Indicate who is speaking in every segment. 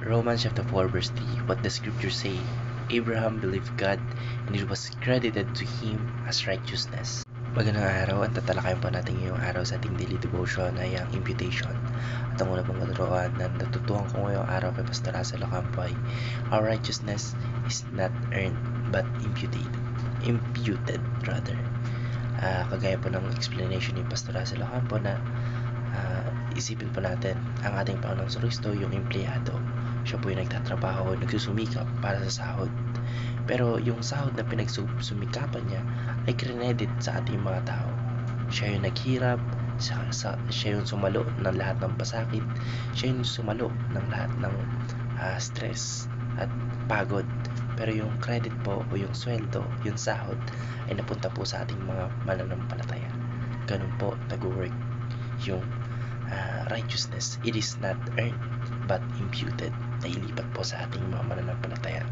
Speaker 1: Romans chapter 4 verse 3, what the scripture say, Abraham believed God and it was credited to him as righteousness. Magandang araw, ang tatalakayan po natin ngayong araw sa ating daily devotion ay ang imputation. At ang una pong katuruan na natutuhan ko ngayong araw kay Pastor Russell Ocampo ay, our righteousness is not earned but imputed. Kagaya po ng explanation ni Pastor Russell Ocampo na isipin po natin ang ating Panginoong Kristo yung empleyado. Siya po yung nagtatrabaho, nagsusumikap para sa sahod. Pero yung sahod na pinagsumikapan niya ay credit sa ating mga tao. Siya yung naghirap, siya yung sumalo ng lahat ng pasakit, siya yung sumalo ng lahat ng stress at pagod. Pero yung credit po o yung sweldo, yung sahod ay napunta po sa ating mga mananampalataya. Ganun po nag-work yung righteousness. It is not earned but imputed. Nailipat po sa ating mga mananampalataya.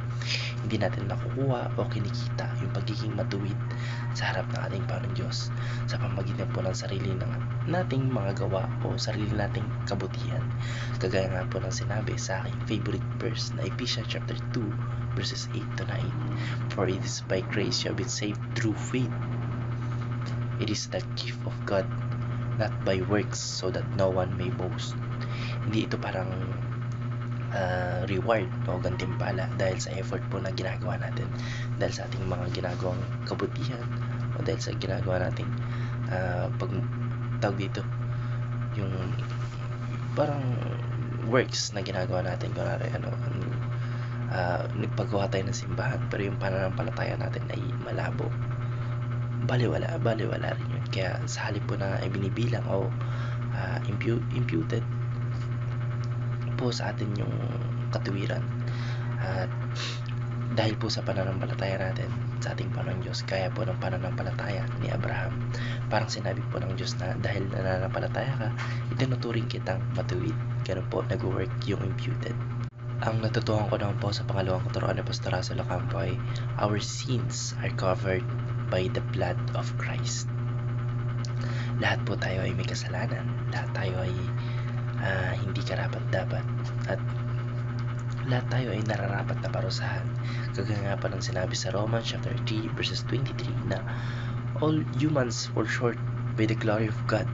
Speaker 1: Hindi natin nakukuha o kinikita yung pagiging matuwid sa harap ng ating Panginoon Diyos sa pamamagitan po ng sarili nating mga gawa o sarili nating kabutihan. Kagaya nga po ng sinabi sa aking favorite verse na Ephesians chapter 2 verses 8 to 9. For it is by grace you have been saved through faith. It is the gift of God, not by works, so that no one may boast. Hindi ito parang reward o gantimpala dahil sa effort po na ginagawa natin, dahil sa ating mga ginagawang kabutihan o dahil sa ginagawa nating tawag dito yung parang works na ginagawa natin. Kunwari nagpagawa tayo ng simbahan pero yung pananampalataya natin ay malabo, baliwala rin yun. Kaya sa halip po na binibilang o imputed po sa atin yung katuwiran, at dahil po sa pananampalataya natin sa ating Panginoon Diyos, kaya po ng pananampalataya ni Abraham, parang sinabi po ng Diyos na dahil nananampalataya ka, itinuturing kitang matuwid. Ganun po nag-work yung imputed. Ang natutuhan ko naman po sa pangalawang katuruan ni Pastor Russell Ocampo ay, our sins are covered by the blood of Christ. Lahat po tayo ay may kasalanan, lahat tayo ay hindi karapat-dapat, at lahat tayo ay nararapat na parusahan. Kagaya nga pa ng sinabi sa Romans chapter 3 verses 23 na all humans fall short by the glory of God.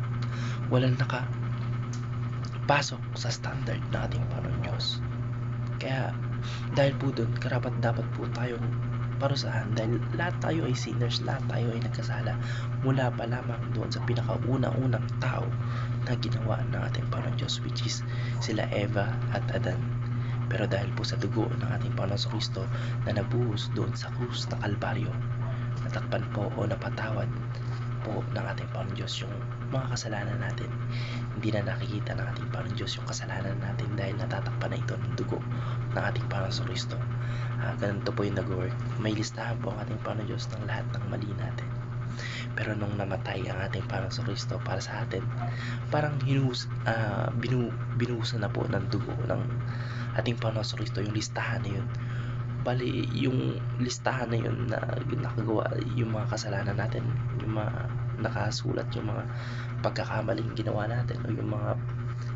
Speaker 1: Walang nakapasok sa standard na ating Panginoon Diyos. Kaya dahil po dun, karapat-dapat po tayong parusahan dahil lahat tayo ay sinners, lahat tayo ay nagkasala mula pa lamang doon sa pinakauna-unang tao na ginawa ng ating Panginoon Diyos, which is sila Eva at Adan. Pero dahil po sa dugo ng ating Panginoon Kristo na nabuhos doon sa krus ng Kalbaryo, natakpan po o napatawad po ng ating Panginoon Diyos yung mga kasalanan natin. Hindi na nakikita ng ating Panginoon Diyos yung kasalanan natin dahil natatakpan na ito ng dugo ng ating Panginoon Kristo. Ganito po yung nag-work. May listahan po ang ating Panginoon Diyos ng lahat ng mali natin. Pero nung namatay ang ating Panginoon Kristo para sa atin, parang binuhusan na po ng dugo ng ating Panginoon Kristo yung listahan na yun. Bali, yung listahan na yun na nakagawa, yung mga kasalanan natin, yung mga nakasulat, yung mga pagkakamaling ginawa natin o yung mga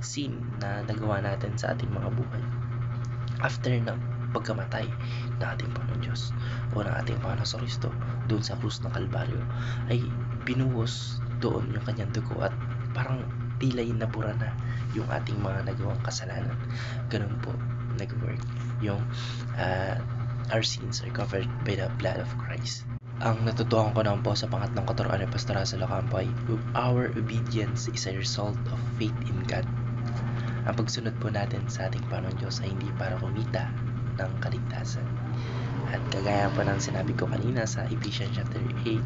Speaker 1: sin na nagawa natin sa ating mga buhay after ng pagkamatay ng ating Panginoon Diyos o ng ating Panginoon Kristo doon sa krus ng Kalbaryo, ay binuhos doon yung kanyang dugo at parang tilay nabura na yung ating mga nagawang kasalanan. Ganun po nag-work yung our sins are covered by the blood of Christ. Ang natutuhan ko naman po sa pangatlong katuruan ni Pastor Russell Ocampo ay, our obedience is a result of faith in God. Ang pagsunod po natin sa ating Panginoon Diyos ay hindi para kumita ng kaligtasan. At kagaya po ng sinabi ko kanina sa Ephesians chapter 2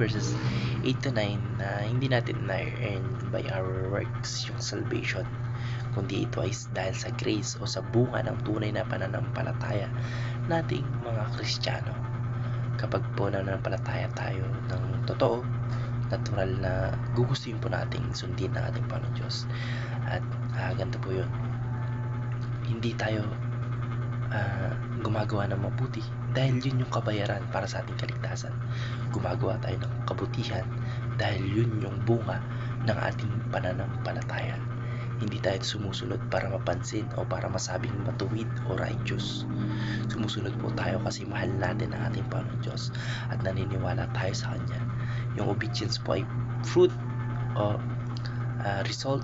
Speaker 1: verses 8 to 9 na hindi natin na-earn by our works yung salvation, kundi ito ay dahil sa grace o sa bunga ng tunay na pananampalataya nating mga Kristiyano. Kapag po nananampalataya tayo ng totoo, natural na gugustuhin po nating sundin ng ating Panginoon Diyos. At ganito po yun, hindi tayo gumagawa ng mabuti dahil yun yung kabayaran para sa ating kaligtasan. Gumagawa tayo ng kabutihan dahil yun yung bunga ng ating pananampalataya. Hindi tayo sumusunod para mapansin o para masabing matuwid o righteous. Sumusunod po tayo kasi mahal natin ang ating Panginoon Diyos at naniniwala tayo sa Kanya. Yung obedience po ay fruit o result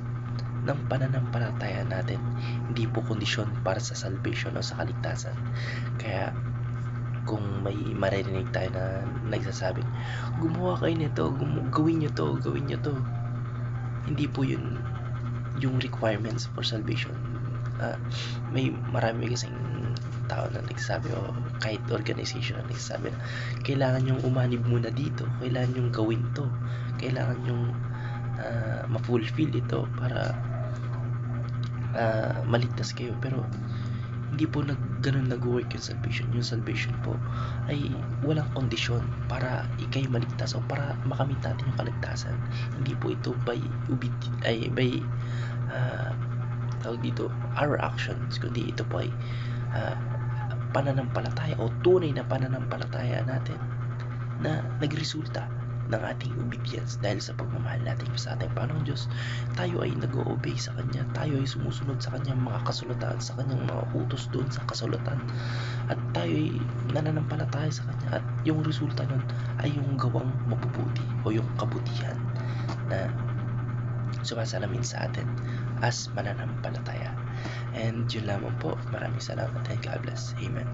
Speaker 1: ng pananampalataya natin, hindi po kondisyon para sa salvation o sa kaligtasan. Kaya kung may maririnig tayo na nagsasabing gumawa kayo nito, gawin nyo to, hindi po yun yung requirements for salvation. May marami kasing tao na nagsasabi o kahit organization na nagsasabi na kailangan yung umanib muna dito, kailangan yung gawin to, kailangan yung ma-fulfill ito para maligtas kayo. Pero hindi po ganun nag-work yung salvation. Yung salvation po ay walang kondisyon para ikay maligtas o para makamit natin yung kaligtasan. Hindi po ito by tawag dito, our actions, kundi ito po ay pananampalataya o tunay na pananampalataya natin na nagresulta ng ating obedience. Dahil sa pagmamahal natin sa ating Panginoong Diyos, tayo ay nag-o-obey sa Kanya, tayo ay sumusunod sa Kanyang mga kasulatan, sa Kanyang mga utos doon sa kasulatan, at tayo ay nananampalataya sa Kanya, at yung resulta nun ay yung gawang mabubuti o yung kabutihan na sumasalamin sa atin as mananampalataya. And yun lamang po. Maraming salamat and God bless. Amen.